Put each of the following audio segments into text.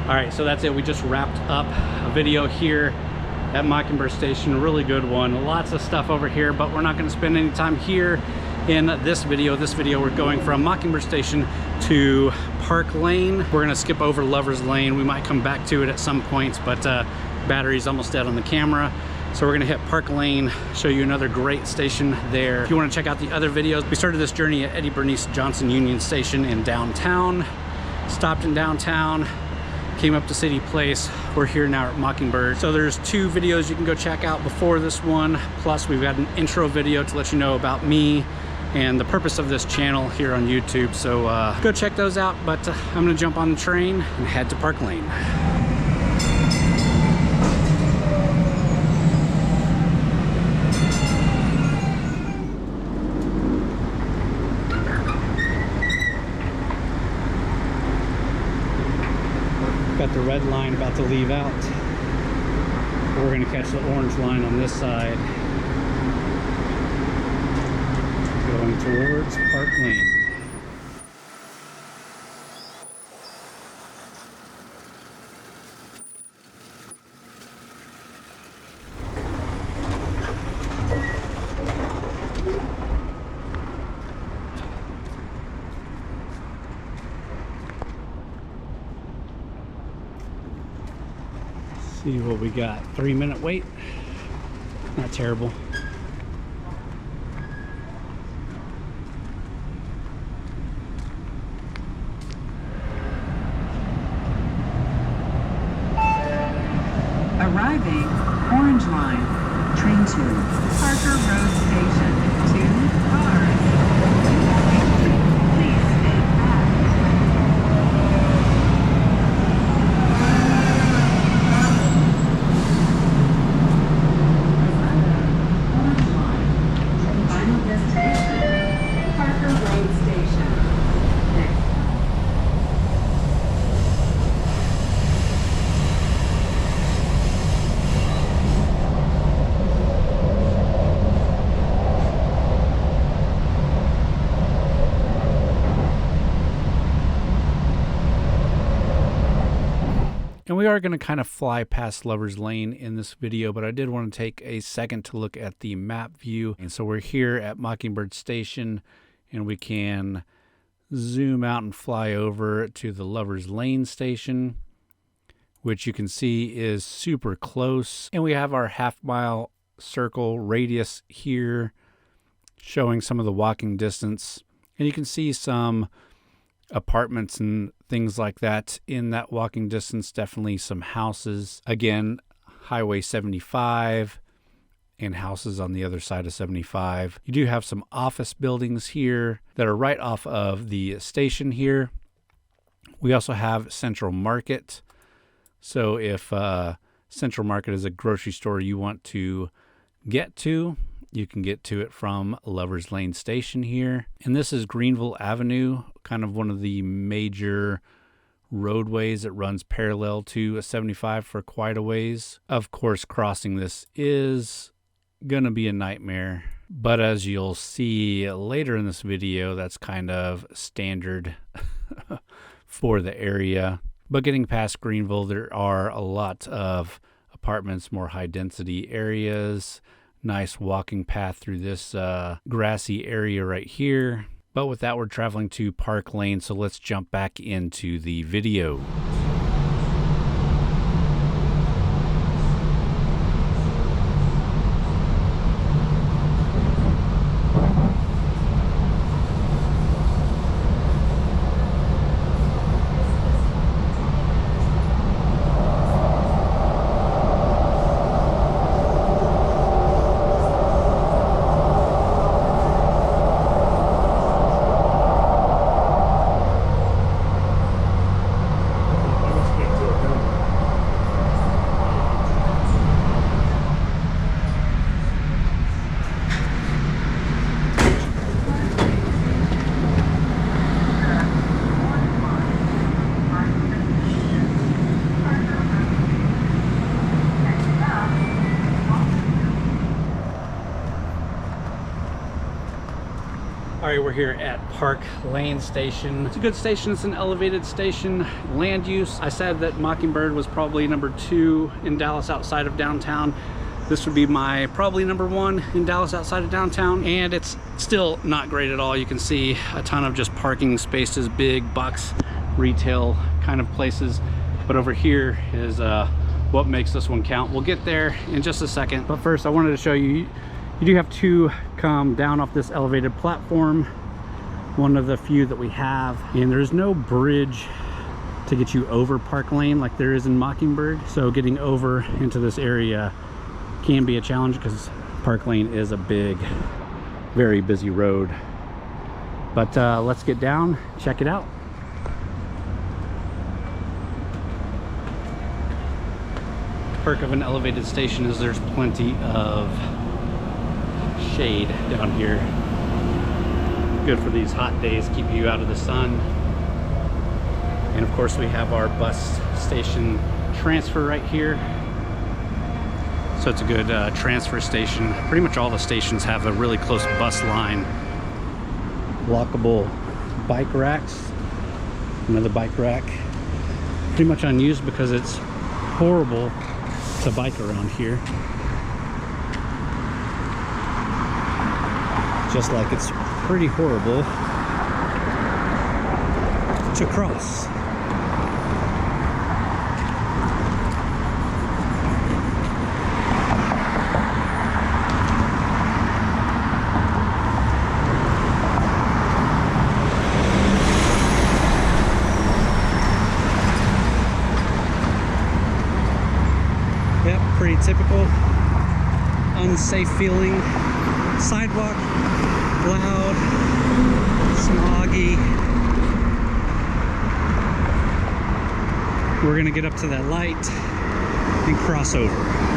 All right, so that's it. We just wrapped up a video here at Mockingbird Station. A really good one. Lots of stuff over here, but we're not going to spend any time here in this video. This video, we're going from Mockingbird Station to Park Lane. We're going to skip over Lover's Lane. We might come back to it at some points, but battery's almost dead on the camera. So we're gonna hit Park Lane, show you another great station there. If you wanna check out the other videos, we started this journey at Eddie Bernice Johnson Union Station in downtown, stopped in downtown, came up to City Place. We're here now at Mockingbird. So there's 2 videos you can go check out before this one. Plus we've got an intro video to let you know about me and the purpose of this channel here on YouTube. So go check those out, but I'm gonna jump on the train and head to Park Lane. Got the red line about to leave out. We're gonna catch the orange line on this side. Going towards Park Lane. See what we got. 3-minute wait. Not terrible. Arriving, Orange Line, train to Parker Road Station, 2 cars. Please stay back. Orange Line, final destination, Parker Road Station. Next. And we are going to kind of fly past Lover's Lane in this video, but I did want to take a second to look at the map view. And so we're here at Mockingbird Station, and we can zoom out and fly over to the Lover's Lane station, which you can see is super close. And we have our half-mile circle radius here showing some of the walking distance. And you can see some apartments and things like that in that walking distance. Definitely some houses. Again, Highway 75 and houses on the other side of 75. You do have some office buildings here that are right off of the station here. We also have Central Market. So if Central Market is a grocery store you want to get to, you can get to it from Lover's Lane Station here. And this is Greenville Avenue, kind of one of the major roadways that runs parallel to 75 for quite a ways. Of course, crossing this is gonna be a nightmare, but as you'll see later in this video, that's kind of standard for the area. But getting past Greenville, there are a lot of apartments, more high density areas. Nice walking path through this grassy area right here. But with that, we're traveling to Park Lane, so let's jump back into the video. right, we're here at Park Lane Station. It's a good station. It's an elevated station. Land use, I said that Mockingbird was probably number 2 in Dallas outside of downtown. This would be my probably number 1 in Dallas outside of downtown, and it's still not great at all. You can see a ton of just parking spaces, big box retail kind of places. But over here is what makes this one count. We'll get there in just a second. But first, I wanted to show you, you do have to come down off this elevated platform, one of the few that we have, and there's no bridge to get you over Park Lane like there is in Mockingbird. So getting over into this area can be a challenge because Park Lane is a big, very busy road. But let's get down, check it out. Perk of an elevated station is there's plenty of shade down here. Good for these hot days, keep you out of the sun. And of course we have our bus station transfer right here. So it's a good transfer station. Pretty much all the stations have a really close bus line. Walkable bike racks. Another bike rack. Pretty much unused because it's horrible to bike around here. Just like it's pretty horrible to cross. Yep, pretty typical. Unsafe feeling. Sidewalk, loud, smoggy. We're gonna get up to that light and cross over.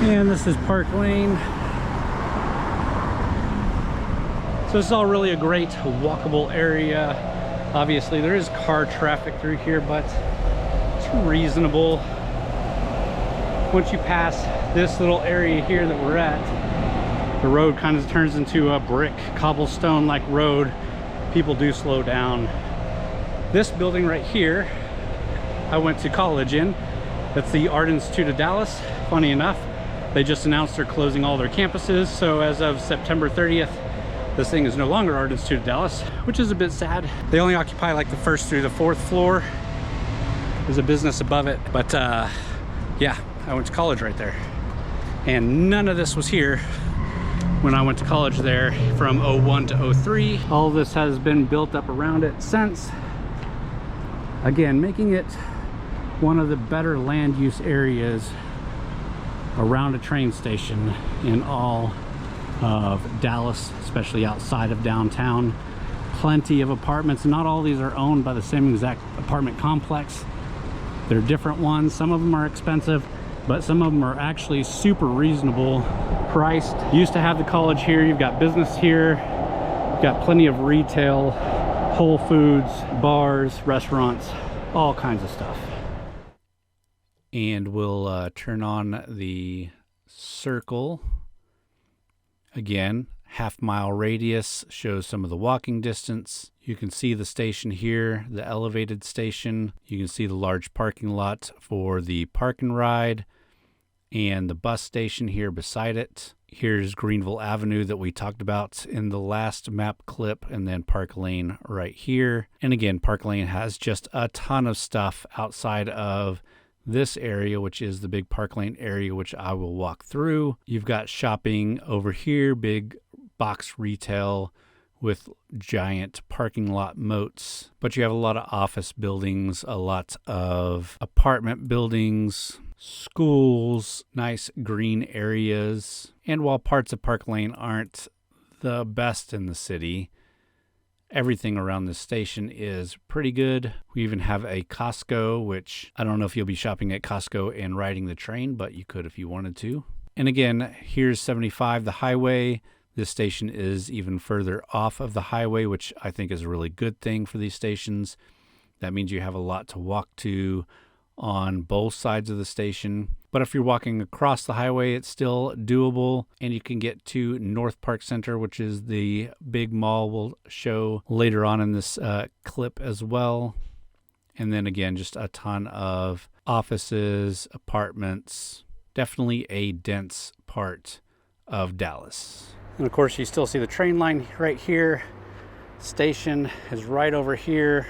And this is Park Lane. So this is all really a great walkable area. Obviously there is car traffic through here, but it's reasonable. Once you pass this little area here that we're at, the road kind of turns into a brick cobblestone like road. People do slow down. This building right here, I went to college in. That's the Art Institute of Dallas. Funny enough, they just announced they're closing all their campuses. So as of September 30th, this thing is no longer Art Institute of Dallas, which is a bit sad. They only occupy like the 1st through the 4th floor. There's a business above it. But yeah, I went to college right there. And none of this was here when I went to college there from 01 to 03. All of this has been built up around it since. Again, making it one of the better land use areas around a train station in all of Dallas, especially outside of downtown. Plenty of apartments. Not all these are owned by the same exact apartment complex. They're different ones. Some of them are expensive, but some of them are actually super reasonable priced. You used to have the college here, you've got business here, you've got plenty of retail, Whole Foods, bars, restaurants, all kinds of stuff. And we'll turn on the circle. Again, half-mile radius shows some of the walking distance. You can see the station here, the elevated station. You can see the large parking lot for the park and ride and the bus station here beside it. Here's Greenville Avenue that we talked about in the last map clip, and then Park Lane right here. And again, Park Lane has just a ton of stuff outside of this area, which is the big Park Lane area, which I will walk through. You've got shopping over here, big box retail with giant parking lot moats. But you have a lot of office buildings, a lot of apartment buildings, schools, nice green areas. And while parts of Park Lane aren't the best in the city, Everything around this station is pretty good. We even have a Costco, which I don't know if you'll be shopping at Costco and riding the train, but you could if you wanted to. And again, here's 75, the highway. This station is even further off of the highway, which I think is a really good thing for these stations. That means you have a lot to walk to on both sides of the station. But if you're walking across the highway, it's still doable, and you can get to North Park Center, which is the big mall we'll show later on in this clip as well. And then again, just a ton of offices, apartments, definitely a dense part of Dallas. And of course, you still see the train line right here. Station is right over here.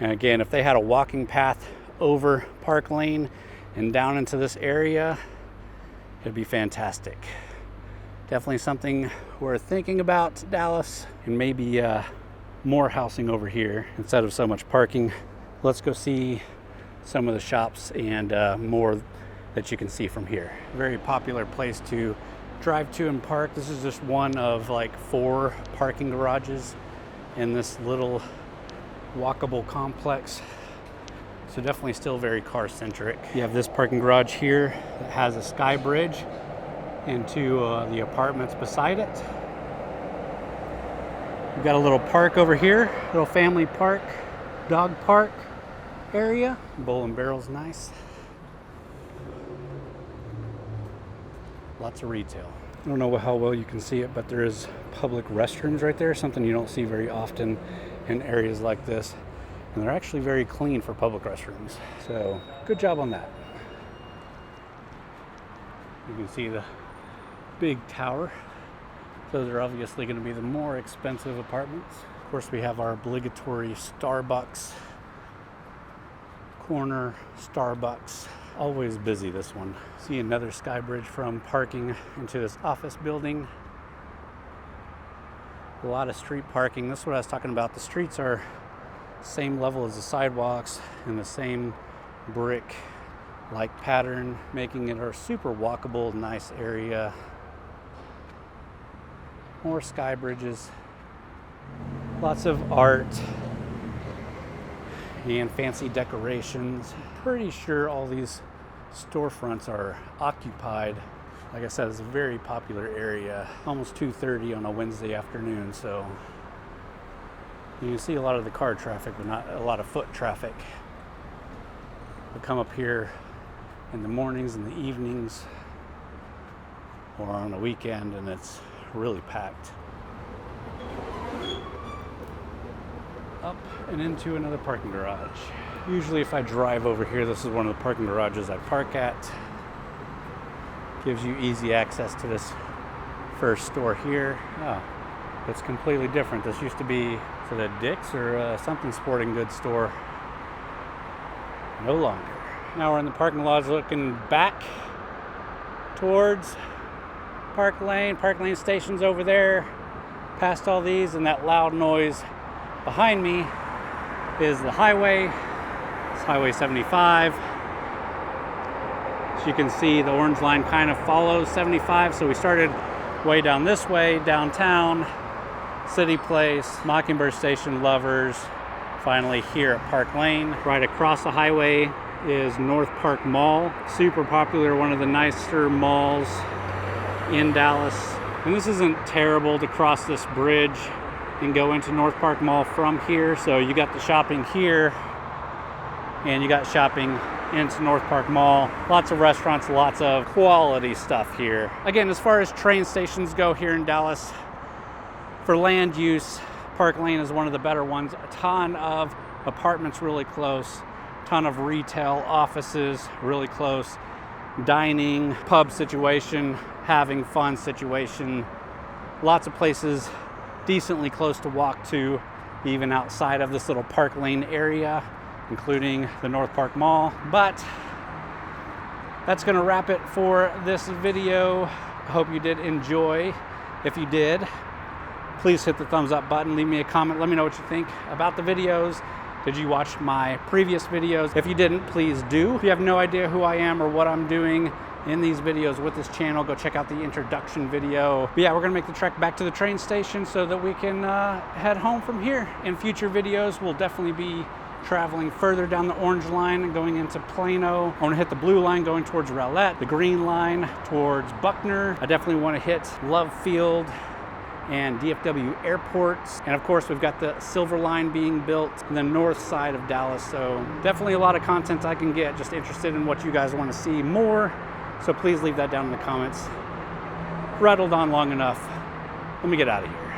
And again, if they had a walking path over Park Lane and down into this area, it'd be fantastic. Definitely something we're thinking about, Dallas, and maybe more housing over here instead of so much parking. Let's go see some of the shops and more that you can see from here. Very popular place to drive to and park. This is just one of like 4 parking garages in this little walkable complex. So definitely still very car-centric. You have this parking garage here that has a sky bridge into the apartments beside it. We've got a little park over here, little family park, dog park area. Bowl and Barrel's nice. Lots of retail. I don't know how well you can see it, but there is public restrooms right there, something you don't see very often in areas like this. And they're actually very clean for public restrooms. So good job on that. You can see the big tower. Those are obviously going to be the more expensive apartments. Of course, we have our obligatory Starbucks corner. Starbucks, always busy, this one. See another sky bridge from parking into this office building. A lot of street parking. This is what I was talking about. The streets are same level as the sidewalks and the same brick like pattern, making it a super walkable, nice area. More sky bridges, lots of art and fancy decorations. Pretty sure all these storefronts are occupied. Like I said, it's a very popular area. Almost 2:30 on a Wednesday afternoon, so you can see a lot of the car traffic, but not a lot of foot traffic. We come up here in the mornings and the evenings or on a weekend, and it's really packed. Up and into another parking garage. Usually if I drive over here, this is one of the parking garages I park at. Gives you easy access to this first store here. Oh, it's completely different. This used to be for the Dick's or something sporting goods store. No longer. Now we're in the parking lot looking back towards Park Lane. Park Lane Station's over there. Past all these, and that loud noise behind me is the highway. It's Highway 75. As you can see, the orange line kind of follows 75. So we started way down this way, downtown, City Place, Mockingbird Station, Lovers, finally here at Park Lane. Right across the highway is North Park Mall. Super popular, one of the nicer malls in Dallas. And this isn't terrible to cross this bridge and go into North Park Mall from here. So you got the shopping here and you got shopping into North Park Mall. Lots of restaurants, lots of quality stuff here. Again, as far as train stations go here in Dallas, for land use, Park Lane is one of the better ones. A ton of apartments really close, ton of retail, offices really close, dining, pub situation, having fun situation. Lots of places decently close to walk to, even outside of this little Park Lane area, including the North Park Mall. But that's gonna wrap it for this video. I hope you did enjoy. If you did, please hit the thumbs up button, leave me a comment, let me know what you think about the videos, Did you watch my previous videos? If you didn't, please do. If you have no idea who I am or what I'm doing in these videos with this channel, go check out the introduction video. But yeah, we're gonna make the trek back to the train station so that we can head home from here. In future videos, we'll definitely be traveling further down the orange line and going into Plano. I want to hit the blue line going towards Rowlett, the green line towards Buckner. I definitely want to hit Love Field and DFW airports. And of course, we've got the Silver Line being built on the north side of Dallas. So definitely a lot of content I can get. Just interested in what you guys want to see more. So please leave that down in the comments. Rattled on long enough. Let me get out of here.